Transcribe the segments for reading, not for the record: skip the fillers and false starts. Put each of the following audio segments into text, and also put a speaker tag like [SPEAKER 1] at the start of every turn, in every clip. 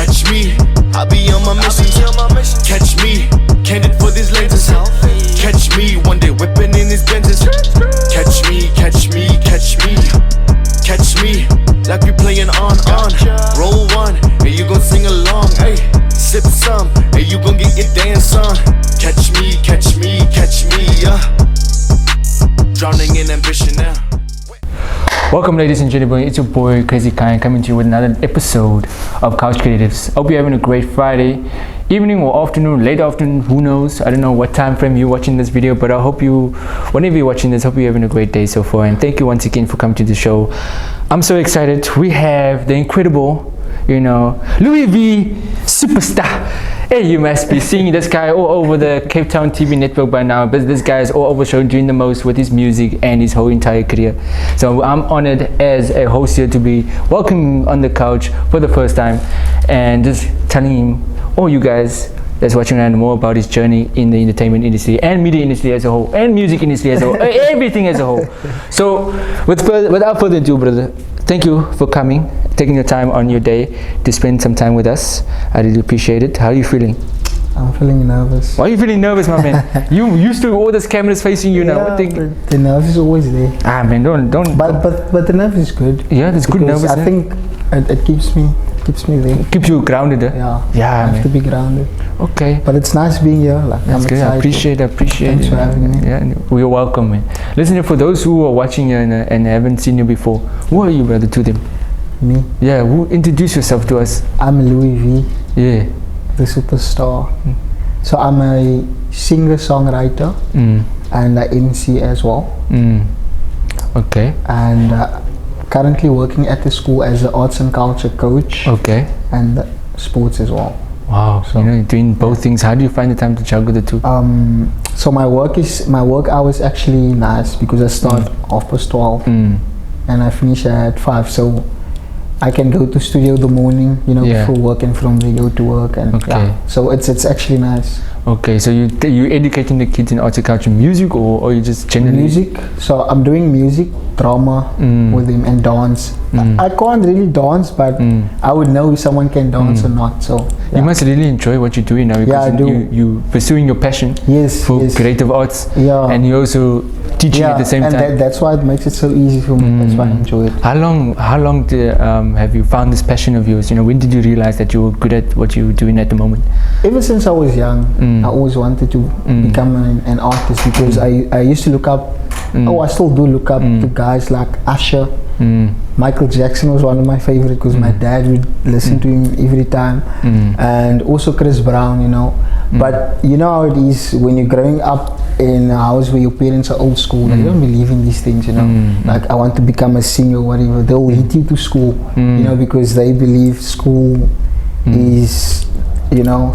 [SPEAKER 1] Catch me, I'll be on my mission. Catch me, candid for these lenses. Catch me, one day whipping in these Benzes. Catch me, catch me, catch me. Catch me, like we playing on. Roll one, and you gon' sing along. Hey, sip some, and you gon' get your dance on. Catch me, catch me, catch me, drowning in ambition now.
[SPEAKER 2] Welcome, ladies and gentlemen, it's your boy Crazy Kind coming to you with another episode of Couch Creatives. Hope you're having a great Friday evening or afternoon, late afternoon, who knows. I don't know what time frame you're watching this video, but I hope you, whenever you're watching this, hope you're having a great day so far. And thank you once again for coming to the show. I'm so excited. We have the incredible, Luie V superstar. Hey, you must be seeing this guy all over the Cape Town TV network by now, but this guy is all over show, doing the most with his music and his whole entire career. So I'm honored as a host here to be welcoming him on the couch for the first time and just telling him, all you guys that's watching around, more about his journey in the entertainment industry and media industry as a whole and music industry as a whole, everything as a whole. So without further ado, brother, thank you for coming, taking your time on your day to spend some time with us. I really appreciate it. How are you feeling?
[SPEAKER 3] I'm feeling nervous.
[SPEAKER 2] Why are you feeling nervous, my man? You used to all these cameras facing you now.
[SPEAKER 3] The nerve is always there.
[SPEAKER 2] Ah, man, don't.
[SPEAKER 3] But the nerve is good.
[SPEAKER 2] Yeah, it's good nervous.
[SPEAKER 3] I think it keeps me there.
[SPEAKER 2] Keeps you grounded.
[SPEAKER 3] Yeah.
[SPEAKER 2] Yeah,
[SPEAKER 3] I have to be grounded.
[SPEAKER 2] Okay.
[SPEAKER 3] But it's nice being here. Like,
[SPEAKER 2] that's good. I appreciate
[SPEAKER 3] Thanks
[SPEAKER 2] it.
[SPEAKER 3] for having me.
[SPEAKER 2] Yeah, we're welcome, man. Listen, for those who are watching you and haven't seen you before, who are you, brother, to them?
[SPEAKER 3] Me?
[SPEAKER 2] Yeah, introduce yourself to us.
[SPEAKER 3] I'm Luie V.
[SPEAKER 2] Yeah.
[SPEAKER 3] The superstar. So I'm a singer-songwriter and a MC as well.
[SPEAKER 2] Okay.
[SPEAKER 3] And currently working at the school as an arts and culture coach.
[SPEAKER 2] Okay.
[SPEAKER 3] And sports as well.
[SPEAKER 2] Wow. So you're doing both things. How do you find the time to juggle the two?
[SPEAKER 3] So my work hours actually nice because I start 12:30 and I finish at 5. So I can go to studio the morning, before work, and from there go to work, and so it's actually nice.
[SPEAKER 2] Okay, so you educating the kids in arts and culture, music, or you just generally
[SPEAKER 3] music? So I'm doing music, drama with them, and dance. I can't really dance, but I would know if someone can dance or not. So
[SPEAKER 2] you must really enjoy what you're doing now, because
[SPEAKER 3] I do.
[SPEAKER 2] you pursuing your passion for creative arts, and you also teaching at the same time.
[SPEAKER 3] And that's why it makes it so easy for me. That's why I enjoy it.
[SPEAKER 2] How long have you found this passion of yours? When did you realize that you were good at what you were doing at the moment?
[SPEAKER 3] Ever since I was young, I always wanted to become an artist, because I used to look up, I still do look up to guys like Usher. Michael Jackson was one of my favorite, because my dad would listen to him every time, and also Chris Brown, But you know how it is when you're growing up in a house where your parents are old school, they don't believe in these things, Like, I want to become a singer or whatever. They'll hit you to school, because they believe school is,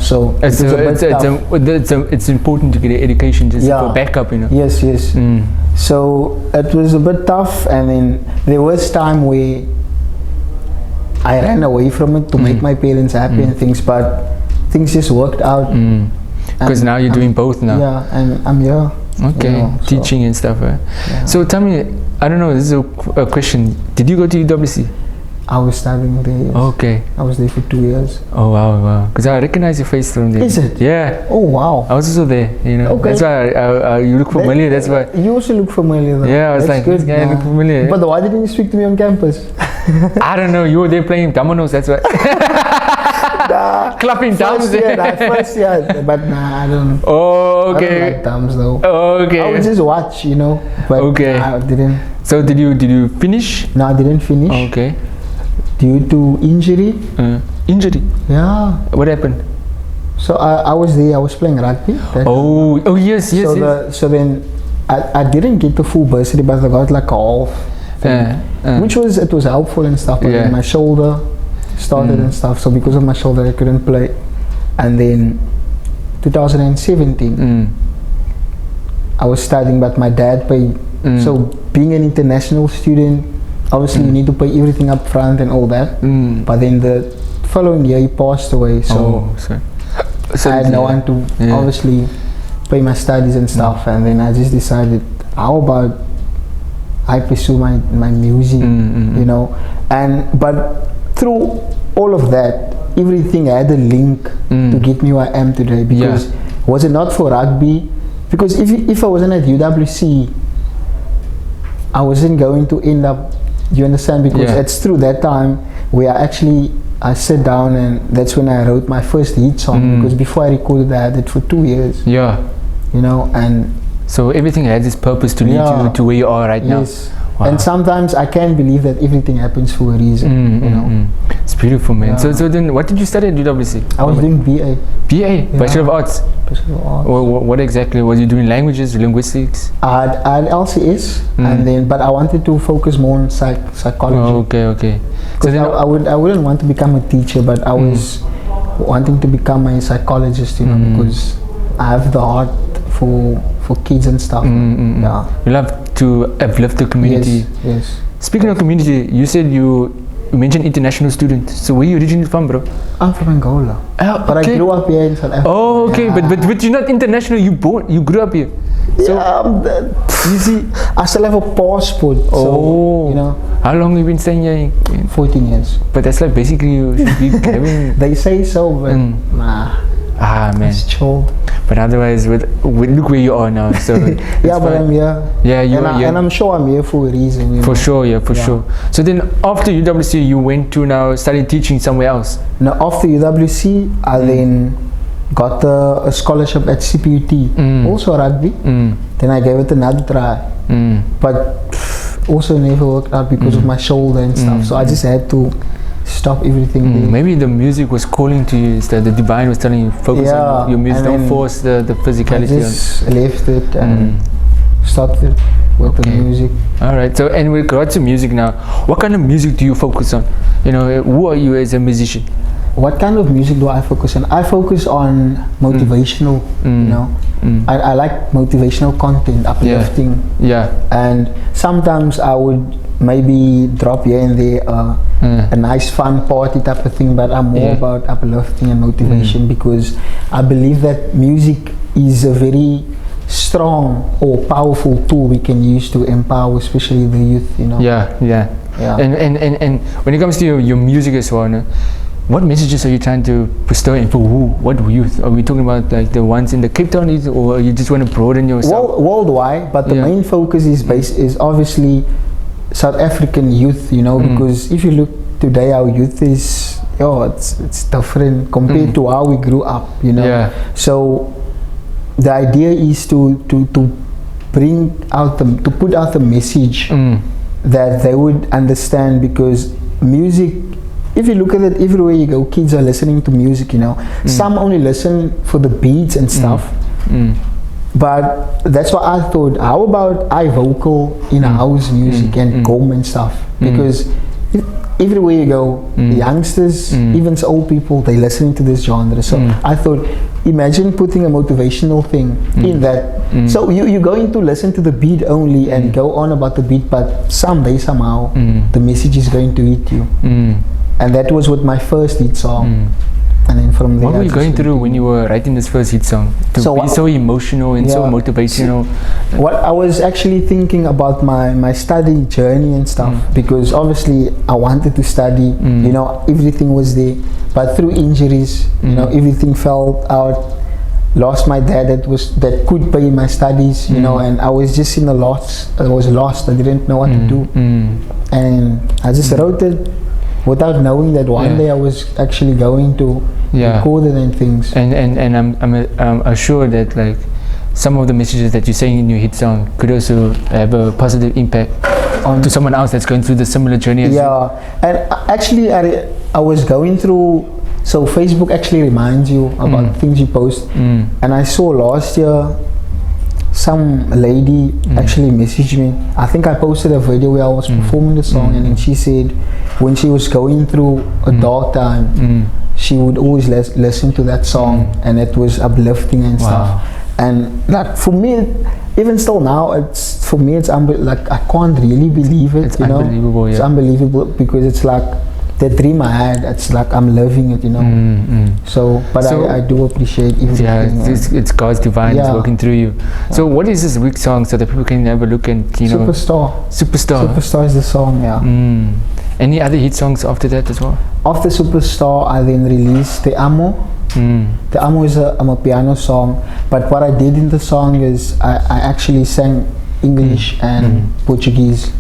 [SPEAKER 3] so
[SPEAKER 2] it's important to get an education just for backup,
[SPEAKER 3] Yes. So it was a bit tough, and then there was time where I ran away from it to make my parents happy and things, but things just worked out.
[SPEAKER 2] Because now you're doing both now.
[SPEAKER 3] Yeah, and I'm here.
[SPEAKER 2] Okay, teaching and stuff. Yeah. So tell me, I don't know, this is a question. Did you go to UWC?
[SPEAKER 3] I was studying there. Yes.
[SPEAKER 2] Okay.
[SPEAKER 3] I was there for 2 years.
[SPEAKER 2] Oh wow! Because I recognize your face from there.
[SPEAKER 3] Is it?
[SPEAKER 2] Yeah.
[SPEAKER 3] Oh wow!
[SPEAKER 2] I was also there. Okay. That's why you look familiar. That's why.
[SPEAKER 3] You also look familiar, though.
[SPEAKER 2] Yeah, I was
[SPEAKER 3] that's
[SPEAKER 2] like, this guy look familiar.
[SPEAKER 3] But why didn't you speak to me on campus?
[SPEAKER 2] I don't know. You were there playing dominoes. That's why. Clapping thumbs.
[SPEAKER 3] First year, but I don't.
[SPEAKER 2] Oh, okay.
[SPEAKER 3] I don't like thumbs though.
[SPEAKER 2] Oh, okay.
[SPEAKER 3] I would just watch, But
[SPEAKER 2] okay.
[SPEAKER 3] I didn't.
[SPEAKER 2] So did you finish?
[SPEAKER 3] No, I didn't finish.
[SPEAKER 2] Oh, okay.
[SPEAKER 3] Due to injury.
[SPEAKER 2] Injury?
[SPEAKER 3] Yeah.
[SPEAKER 2] What happened?
[SPEAKER 3] So I was there. I was playing rugby.
[SPEAKER 2] Oh yes.
[SPEAKER 3] So then I didn't get the full bursary, but I got like a half thing, which was helpful and stuff. But then my shoulder started and stuff. So because of my shoulder, I couldn't play. And then 2017, I was studying, but my dad paid. So being an international student, obviously you need to pay everything up front and all that. But then the following year he passed away, so I had no one to obviously pay my studies and stuff. And then I just decided, how about I pursue my music, but through all of that, everything had a link to get me where I am today. Because was it not for rugby? Because if I wasn't at UWC, I wasn't going to end up. You understand? Because it's through that time where I sat down, and that's when I wrote my first hit song. Because before I recorded, I had it for 2 years.
[SPEAKER 2] Yeah.
[SPEAKER 3] You know, and
[SPEAKER 2] so everything has its purpose to lead you to where you are right now. Wow.
[SPEAKER 3] And sometimes I can't believe that everything happens for a reason. You know,
[SPEAKER 2] it's beautiful, man. Yeah. So then, what did you study at UWC?
[SPEAKER 3] I was doing BA.
[SPEAKER 2] BA, Bachelor of Arts.
[SPEAKER 3] Bachelor of Arts.
[SPEAKER 2] What exactly was you doing? Languages, linguistics?
[SPEAKER 3] I had LCS, and then but I wanted to focus more on psychology.
[SPEAKER 2] Oh, okay.
[SPEAKER 3] So then I wouldn't want to become a teacher, but I was wanting to become a psychologist. You know, because I have the heart for kids and stuff. Yeah.
[SPEAKER 2] You love to uplift the community.
[SPEAKER 3] Yes.
[SPEAKER 2] Speaking of community, you said you mentioned international students. So where are you originally from, bro?
[SPEAKER 3] I'm from Angola. But I grew up here in South Africa.
[SPEAKER 2] Oh, okay. But you're not international. You grew up here. So
[SPEAKER 3] you see, I still have a passport. So, you know.
[SPEAKER 2] How long have you been staying here?
[SPEAKER 3] 14 years.
[SPEAKER 2] But that's like basically you should be having.
[SPEAKER 3] They say so, but nah.
[SPEAKER 2] Man.
[SPEAKER 3] It's chilled.
[SPEAKER 2] But otherwise, with look where you are now. So
[SPEAKER 3] yeah, but I'm here.
[SPEAKER 2] Yeah,
[SPEAKER 3] and I'm sure I'm here for a reason.
[SPEAKER 2] For sure, for sure. So then, after UWC, you went to now study teaching somewhere else.
[SPEAKER 3] Now, after UWC, I then got a scholarship at CPUT, also rugby. Then I gave it another try, but also never worked out because of my shoulder and stuff. So I just had to stop everything.
[SPEAKER 2] Maybe the music was calling to you. The divine was telling you focus on your music. Don't force the physicality.
[SPEAKER 3] I just left it and stopped it with the music.
[SPEAKER 2] All right. So, and with regards to music now, what kind of music do you focus on? You know, who are you as a musician?
[SPEAKER 3] What kind of music do I focus on? I focus on motivational. You know, I like motivational content, uplifting.
[SPEAKER 2] Yeah.
[SPEAKER 3] And sometimes I would maybe drop here and there a nice fun party type of thing, but I'm more about uplifting and motivation because I believe that music is a very strong or powerful tool we can use to empower especially the youth, you know.
[SPEAKER 2] Yeah. And when it comes to your music as well, what messages are you trying to bestow and for who? What youth? Are we talking about like the ones in the Cape Town, or you just want to broaden yourself?
[SPEAKER 3] Worldwide, but the main focus is obviously South African youth, you know, because if you look today, our youth is it's different compared to how we grew up, you know.
[SPEAKER 2] Yeah.
[SPEAKER 3] So the idea is to bring out to put out the message that they would understand, because music, if you look at it, everywhere you go, kids are listening to music, you know. Some only listen for the beats and stuff. But that's what I thought, how about I vocal in a house music and gom and stuff? Because everywhere you go, the youngsters, even old people, they listening to this genre. So I thought, imagine putting a motivational thing in that. So you're going to listen to the beat only and go on about the beat, but someday, somehow, the message is going to hit you. And that was with my first hit song. And then from there,
[SPEAKER 2] what were you going through when you were writing this first hit song? To be so emotional and so motivational.
[SPEAKER 3] What I was actually thinking about my study journey and stuff, because obviously I wanted to study, you know, everything was there, but through injuries, you know, everything fell out. Lost my dad that could pay my studies, you know, and I was just in a loss. I was lost. I didn't know what to do, and I just wrote it without knowing that one day I was actually going to record it and things.
[SPEAKER 2] And I'm assured that like some of the messages that you're saying in your hit song could also have a positive impact to someone else that's going through the similar journey as you.
[SPEAKER 3] And actually I was going through, so Facebook actually reminds you about things you post, and I saw last year some lady actually messaged me. I think I posted a video where I was performing the song, and then she said when she was going through a dark time, she would always listen to that song, and it was uplifting and stuff. And like for me, even still now, it's for me, it's like I can't really believe it.
[SPEAKER 2] It's unbelievable.
[SPEAKER 3] It's unbelievable because it's like the dream I had, it's like I'm living it, you know. So, but I do appreciate everything.
[SPEAKER 2] Yeah, it's God's divine is working through you. So what is this week's song so that people can have a look and
[SPEAKER 3] Superstar. Superstar is the song, yeah.
[SPEAKER 2] Any other hit songs after that as well?
[SPEAKER 3] After Superstar, I then released Te Amo. Te Amo is a piano song, but what I did in the song is I actually sang English and Portuguese.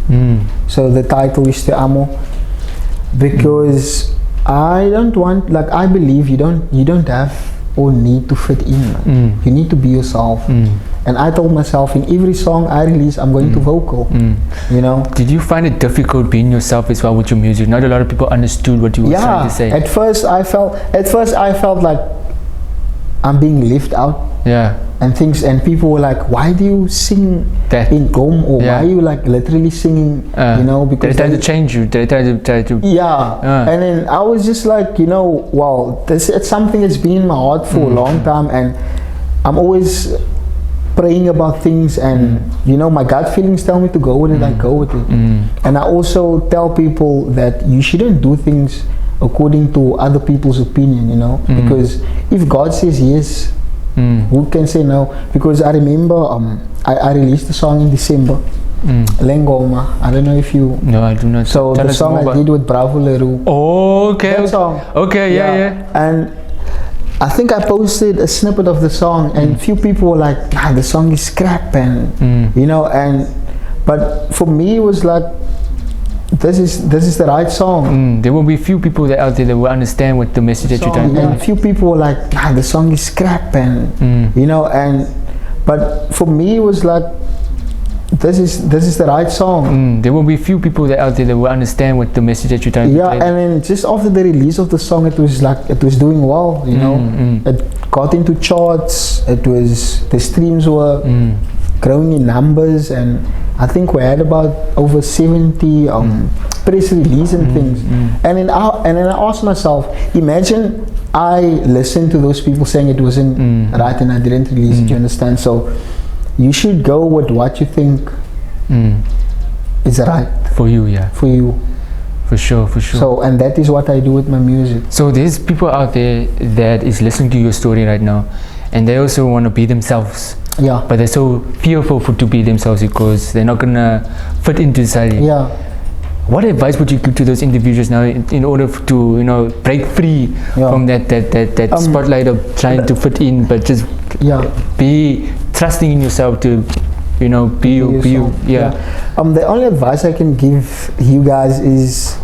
[SPEAKER 3] So the title is Te Amo because I don't want, like, I believe you don't have or need to fit in. You need to be yourself. And I told myself in every song I release, I'm going to vocal. You know.
[SPEAKER 2] Did you find it difficult being yourself as well with your music? Not a lot of people understood what you were trying to say.
[SPEAKER 3] At first I felt like I'm being left out.
[SPEAKER 2] Yeah.
[SPEAKER 3] And things, and people were like, why do you sing
[SPEAKER 2] that
[SPEAKER 3] in Gom, or why are you like literally singing, you know, because
[SPEAKER 2] they try to change you, they try to
[SPEAKER 3] and then I was just like, you know, well, it's something that's been in my heart for a long time, and I'm always praying about things, and you know, my gut feelings tell me to go with it, I go with it. And I also tell people that you shouldn't do things according to other people's opinion, you know, because if God says yes, who can say no? Because I remember I released the song in December, Lengoma. I don't know if you...
[SPEAKER 2] No, I do not.
[SPEAKER 3] So the song I did with Bravo Leroux.
[SPEAKER 2] Oh, okay.
[SPEAKER 3] That song.
[SPEAKER 2] Okay, yeah.
[SPEAKER 3] And I think I posted a snippet of the song, and few people were like, nah, the song is crap, and you know, but for me it was like, this is the right song.
[SPEAKER 2] There will be few people out there that will understand what the message that you're trying to
[SPEAKER 3] and few people were like, nah, the song is crap, and you know, but for me it was like, this is the right song.
[SPEAKER 2] There will be few people out there that will understand what the message that you're trying to play.
[SPEAKER 3] And then just after the release of the song, it was like, it was doing well, you know. It got into charts, the streams were growing in numbers, and I think we had about over 70 press release and things. And then I asked myself, imagine I listened to those people saying it wasn't right and I didn't release it, you understand? So you should go with what you think is right
[SPEAKER 2] for you. Yeah,
[SPEAKER 3] for you,
[SPEAKER 2] for sure.
[SPEAKER 3] So, and that is what I do with my music.
[SPEAKER 2] So there's people out there that is listening to your story right now, and they also want to be themselves.
[SPEAKER 3] Yeah,
[SPEAKER 2] but they're so fearful to be themselves because they're not gonna fit into society.
[SPEAKER 3] Yeah.
[SPEAKER 2] What advice would you give to those individuals now in order to, you know, break free from that spotlight of trying to fit in, but just be trusting in yourself to, you know, be you. Yeah.
[SPEAKER 3] The only advice I can give you guys is,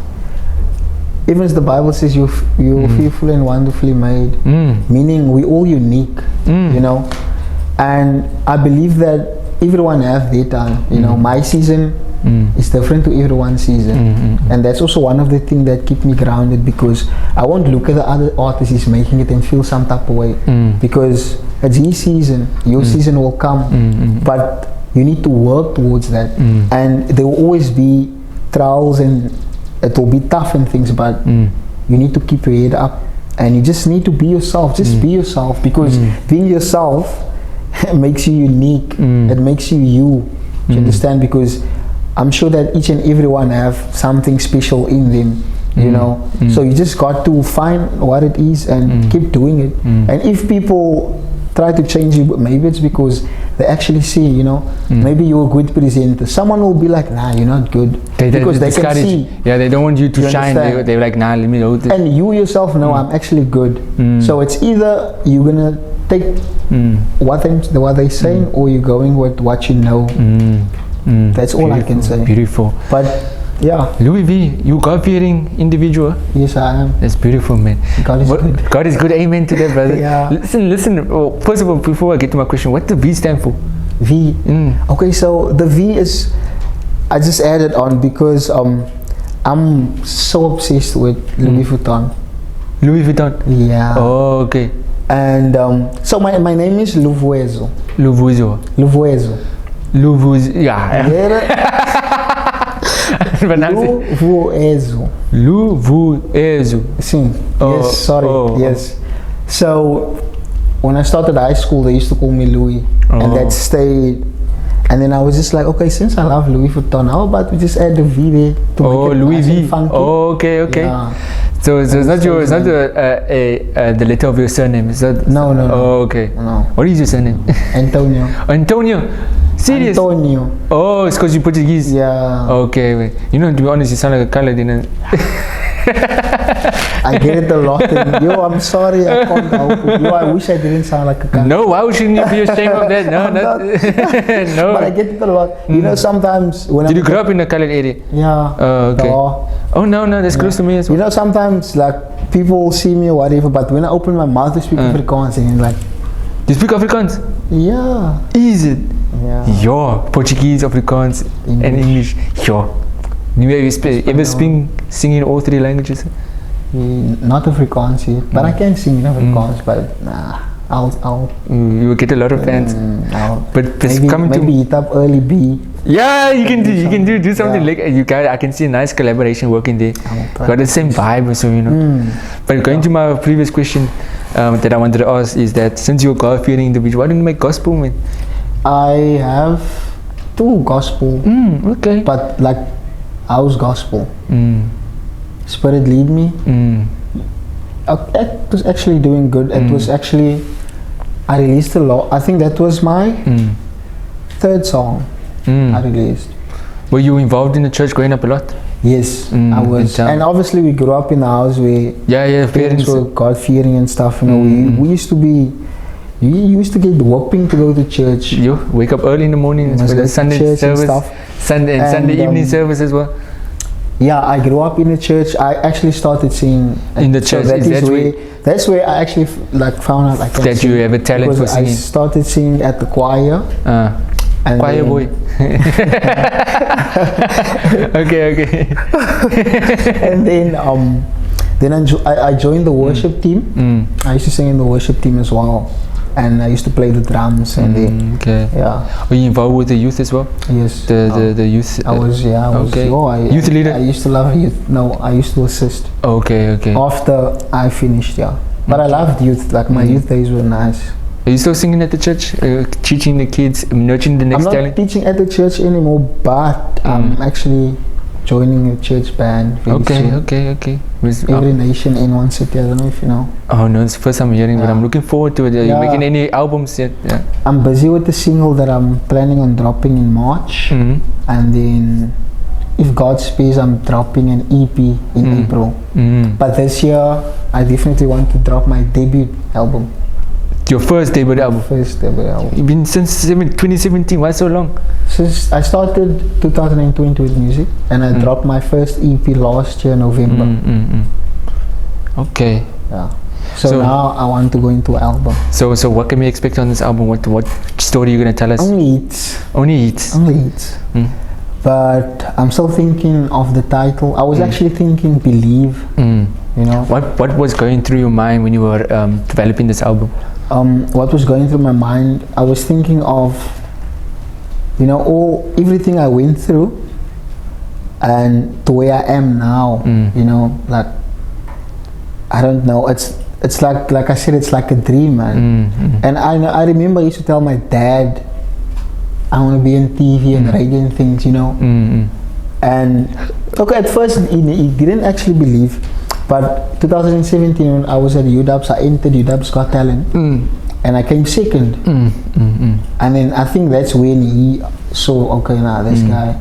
[SPEAKER 3] even as the Bible says, you're fearfully and wonderfully made, meaning we're all unique, you know. And I believe that everyone have their time, you know. My season is different to everyone's season, and that's also one of the things that keep me grounded, because I won't look at the other artist is making it and feel some type of way, because it's his season, your season will come, but you need to work towards that, and there will always be trials and it will be tough and things, but you need to keep your head up, and you just need to be yourself. Just be yourself, because being yourself makes you unique. It makes you you understand? Because I'm sure that each and everyone have something special in them, you know. So you just got to find what it is and keep doing it. And if people try to change you, maybe it's because they actually see, you know, maybe you're a good presenter. Someone will be like, nah, you're not good, because they can see.
[SPEAKER 2] Yeah, they don't want you to shine. They're like, nah, let me know this.
[SPEAKER 3] And you yourself know I'm actually good. So it's either you're gonna take what they're saying, or you're going with what you know. That's all I can say.
[SPEAKER 2] Beautiful.
[SPEAKER 3] But yeah,
[SPEAKER 2] Louie V, you God-fearing individual.
[SPEAKER 3] Yes, I am.
[SPEAKER 2] That's beautiful, man.
[SPEAKER 3] God is good.
[SPEAKER 2] God is good. Amen to that, brother.
[SPEAKER 3] Yeah.
[SPEAKER 2] Listen. Oh, first of all, before I get to my question, what does V stand for?
[SPEAKER 3] V. Okay, so the V is, I just added on because I'm so obsessed with Louis Vuitton.
[SPEAKER 2] Louis Vuitton.
[SPEAKER 3] Yeah.
[SPEAKER 2] Oh, okay.
[SPEAKER 3] And so my name is Luvuezo.
[SPEAKER 2] Luvuezo. Yeah. Luvuezo.
[SPEAKER 3] Sim. Yes, sorry. Yes. So when I started high school, they used to call me Louie, and that stayed And then I was just like, okay, since I love Louis Vuitton, how about we just add the V there to make it
[SPEAKER 2] Louis
[SPEAKER 3] nice
[SPEAKER 2] V.
[SPEAKER 3] and funky?
[SPEAKER 2] Oh, okay.
[SPEAKER 3] Yeah.
[SPEAKER 2] So it's not the letter of your surname. Is that?
[SPEAKER 3] No.
[SPEAKER 2] Oh, okay.
[SPEAKER 3] No.
[SPEAKER 2] What is your surname?
[SPEAKER 3] Antonio.
[SPEAKER 2] Antonio. Serious?
[SPEAKER 3] Antonio.
[SPEAKER 2] Oh, it's because you Portuguese.
[SPEAKER 3] Yeah.
[SPEAKER 2] Okay, wait. You know, to be honest, you sound like a colored, you know.
[SPEAKER 3] I get it a lot. And, yo, I'm sorry, I can't help it. Yo, I wish I didn't sound like a guy.
[SPEAKER 2] No, why shouldn't you be ashamed of that? No, no.
[SPEAKER 3] But I get it a lot. You know, sometimes when
[SPEAKER 2] Did you grow up in a colored area?
[SPEAKER 3] Yeah.
[SPEAKER 2] Oh, okay.
[SPEAKER 3] Yeah.
[SPEAKER 2] Oh, no, that's close to me as well.
[SPEAKER 3] You know, sometimes like people see me or whatever, but when I open my mouth to speak Afrikaans, and like,
[SPEAKER 2] you speak Afrikaans?
[SPEAKER 3] yeah.
[SPEAKER 2] Is it?
[SPEAKER 3] Yeah.
[SPEAKER 2] Ja, Portuguese, Afrikaans, and English. Ja. You ever sing in all 3 languages?
[SPEAKER 3] Not Afrikaans yet, but I can sing in Afrikaans, but nah, I'll
[SPEAKER 2] You will get a lot of fans. But
[SPEAKER 3] maybe hit up early B.
[SPEAKER 2] Yeah, you can do something like you guys. I can see a nice collaboration working there. Got the same vibe, so you know. But going to my previous question that I wanted to ask is that since you're a God-fearing individual, why don't you make gospel, man?
[SPEAKER 3] I have 2 gospel.
[SPEAKER 2] Okay.
[SPEAKER 3] But like house gospel. Spirit lead me. It was actually doing good. It was actually, I released a lot. I think that was my 3rd song I released.
[SPEAKER 2] Were you involved in the church growing up a lot?
[SPEAKER 3] Yes, I was. And obviously we grew up in a house where parents were God-fearing and stuff. You know, we used to be, you used to get whopping to go to church.
[SPEAKER 2] You wake up early in the morning for the Sunday service, Sunday evening service as well.
[SPEAKER 3] Yeah, I grew up in the church. I actually started singing
[SPEAKER 2] in the church.
[SPEAKER 3] So that's where I actually found out I can
[SPEAKER 2] that
[SPEAKER 3] sing.
[SPEAKER 2] You have a talent for singing.
[SPEAKER 3] I started singing at the choir.
[SPEAKER 2] Choir boy. Okay.
[SPEAKER 3] And then I joined the worship team. I used to sing in the worship team as well. And I used to play the drums and
[SPEAKER 2] Were you involved with the youth as well?
[SPEAKER 3] Yes.
[SPEAKER 2] The youth.
[SPEAKER 3] I was
[SPEAKER 2] youth leader.
[SPEAKER 3] I used to love youth. No, I used to assist.
[SPEAKER 2] Okay.
[SPEAKER 3] After I finished, but I loved youth. Like my youth days were nice.
[SPEAKER 2] Are you still singing at the church, teaching the kids, nurturing the next talent?
[SPEAKER 3] I'm not teaching at the church anymore, but I'm actually joining a church band.
[SPEAKER 2] Okay.
[SPEAKER 3] Every Nation in one city. I don't know if you know.
[SPEAKER 2] Oh no, it's the first time I'm hearing, but I'm looking forward to it. Are you making any albums yet? Yeah.
[SPEAKER 3] I'm busy with the single that I'm planning on dropping in March, and then, if God spares, I'm dropping an EP in April. But this year, I definitely want to drop my debut album.
[SPEAKER 2] Your first debut album?
[SPEAKER 3] First debut album.
[SPEAKER 2] You've been since 2017, why so long?
[SPEAKER 3] Since I started 2020 with music, and I dropped my first EP last year, November.
[SPEAKER 2] Okay.
[SPEAKER 3] Yeah. So now I want to go into album.
[SPEAKER 2] So what can we expect on this album? What story are you going to tell us?
[SPEAKER 3] Only hits. But I'm still thinking of the title. I was actually thinking Believe. You know.
[SPEAKER 2] What was going through your mind when you were developing this album?
[SPEAKER 3] What was going through my mind? I was thinking of, you know, everything I went through, and to where I am now. You know, like, I don't know. It's like I said, it's like a dream, man. And I remember I used to tell my dad, I want to be on TV and radio and things, you know. And okay, at first he didn't actually believe, but 2017 when I was at UW's, I entered UW's Got Talent, and I came second. And then I think that's when he saw, okay, this guy.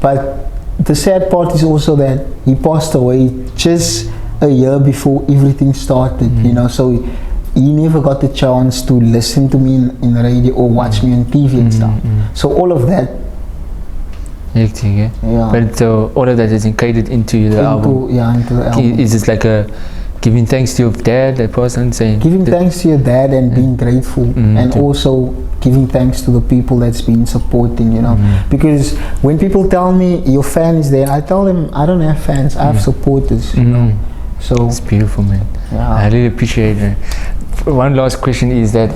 [SPEAKER 3] But the sad part is also that he passed away just a year before everything started, you know, so he never got the chance to listen to me in the radio or watch me on TV and stuff. So all of that.
[SPEAKER 2] Yeah. But all of that is encoded into the album.
[SPEAKER 3] Into the album.
[SPEAKER 2] Is it like a giving thanks to your dad, that person saying?
[SPEAKER 3] Giving thanks to your dad and being grateful, and also giving thanks to the people that's been supporting, you know. Because when people tell me your fan is there, I tell them I don't have fans, I have supporters, you know. So
[SPEAKER 2] it's beautiful, man.
[SPEAKER 3] Yeah.
[SPEAKER 2] I really appreciate it. One last question is that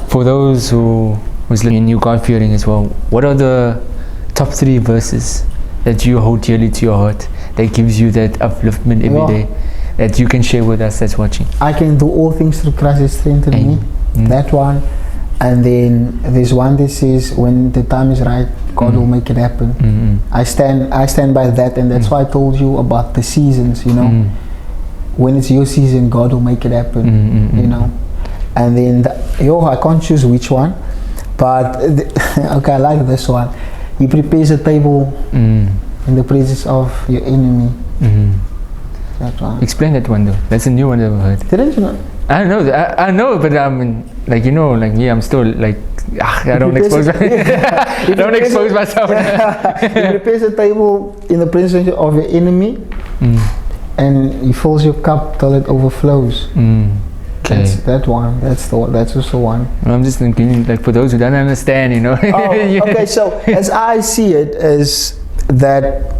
[SPEAKER 2] for those who's listening and you God-fearing as well, what are the top 3 verses that you hold dearly to your heart that gives you that upliftment every day that you can share with us that's watching?
[SPEAKER 3] I can do all things through Christ that strengthens me. That one. And then there's one that says, when the time is right, God will make it happen. I stand by that, and that's why I told you about the seasons, you know. When it's your season, God will make it happen, you know. And then, I can't choose which one, but okay, I like this one. He prepares a table in the presence of your enemy. That one.
[SPEAKER 2] Explain that one though. That's a new one I've ever heard.
[SPEAKER 3] Didn't you know?
[SPEAKER 2] I know, I know, but like, you know, like me, I'm still like, I don't expose myself.
[SPEAKER 3] He prepares a table in the presence of your enemy, and he fills your cup till it overflows.
[SPEAKER 2] Okay.
[SPEAKER 3] That's that one. That's also one.
[SPEAKER 2] I'm just thinking, like, for those who don't understand, you know.
[SPEAKER 3] Okay, so as I see it, is that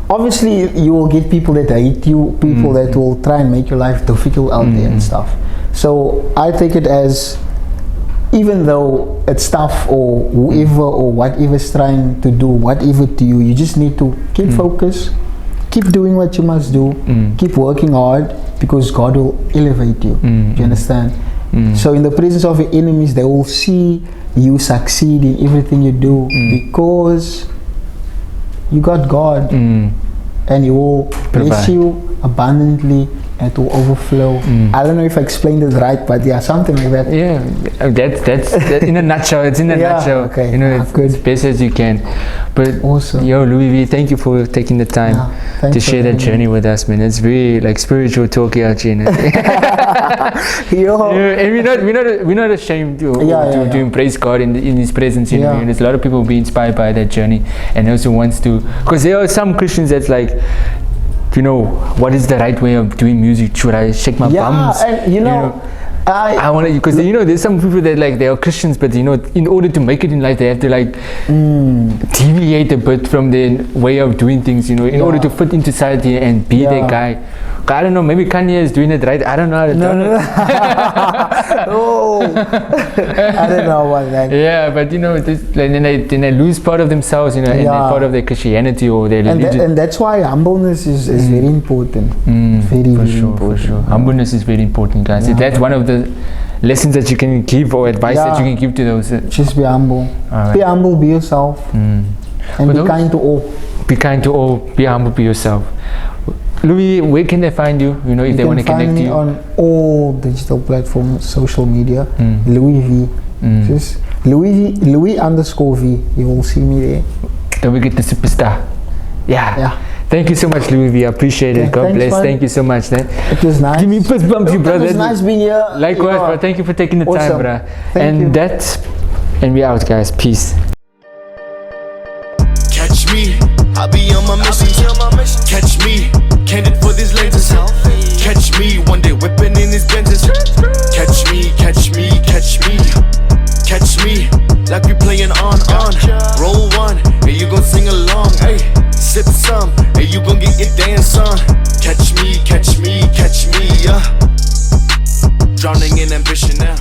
[SPEAKER 3] obviously you will get people that hate you, people that will try and make your life difficult out there and stuff. So I take it as, even though it's tough, or whoever or whatever is trying to do whatever to you, you just need to keep focus, keep doing what you must do, keep working hard, because God will elevate you. Do you understand? So in the presence of your enemies, they will see you succeed in everything you do, because you got God, and He will bless you abundantly, and to overflow. I don't know if I explained it right, but yeah, something like that.
[SPEAKER 2] Yeah, that's in a nutshell. It's in a nutshell.
[SPEAKER 3] Okay.
[SPEAKER 2] You know, it's best as you can. But
[SPEAKER 3] Awesome.
[SPEAKER 2] Yo, Luie V, thank you for taking the time to share that journey with us, man. It's very like spiritual talk here, and we're not ashamed to embrace God in His presence. You know, and there's a lot of people be inspired by that journey, and also wants to, because there are some Christians that's like, you know, what is the right way of doing music? Should I shake my bums?
[SPEAKER 3] And you know,
[SPEAKER 2] I want to, because you know, there's some people that like, they are Christians, but you know, in order to make it in life, they have to like deviate a bit from their way of doing things, you know, in order to fit into society and be that guy. I don't know, maybe Kanye is doing it right. I don't know how to do it.
[SPEAKER 3] I don't know about that.
[SPEAKER 2] Yeah, but you know, then they lose part of themselves, you know, and part of their Christianity or their religion.
[SPEAKER 3] And that's why humbleness is very important. Very important.
[SPEAKER 2] For sure. Humbleness is very important, guys. That's one of the lessons that you can give, or advice that you can give to those.
[SPEAKER 3] Just be humble.
[SPEAKER 2] Right.
[SPEAKER 3] Be humble, be yourself. And be kind to all.
[SPEAKER 2] Be kind to all, be humble, be yourself. Luie, where can they find you? You know, if they want to connect to you.
[SPEAKER 3] On all digital platforms, social media. Luie V. Just Luie _V. You will see me there.
[SPEAKER 2] Then we get the superstar. Yeah. Thank you so much, Luie V. I appreciate it. God bless. Man. Thank you so much.
[SPEAKER 3] It was nice.
[SPEAKER 2] Give me fist bumps, you brother.
[SPEAKER 3] It was nice being here.
[SPEAKER 2] Likewise, bro. Thank you for taking the time, bro. And we out, guys. Peace.
[SPEAKER 1] Catch me, I'll be on my mission. Catch me, candid for these lenses. Catch me, one day whipping in his Benzes. Catch me, catch me, catch me. Catch me, like we playing on. Roll one, hey, you gon' sing along. Hey, sip some, hey, you gon' get your dance on. Catch me, catch me, catch me, Drowning in ambition now.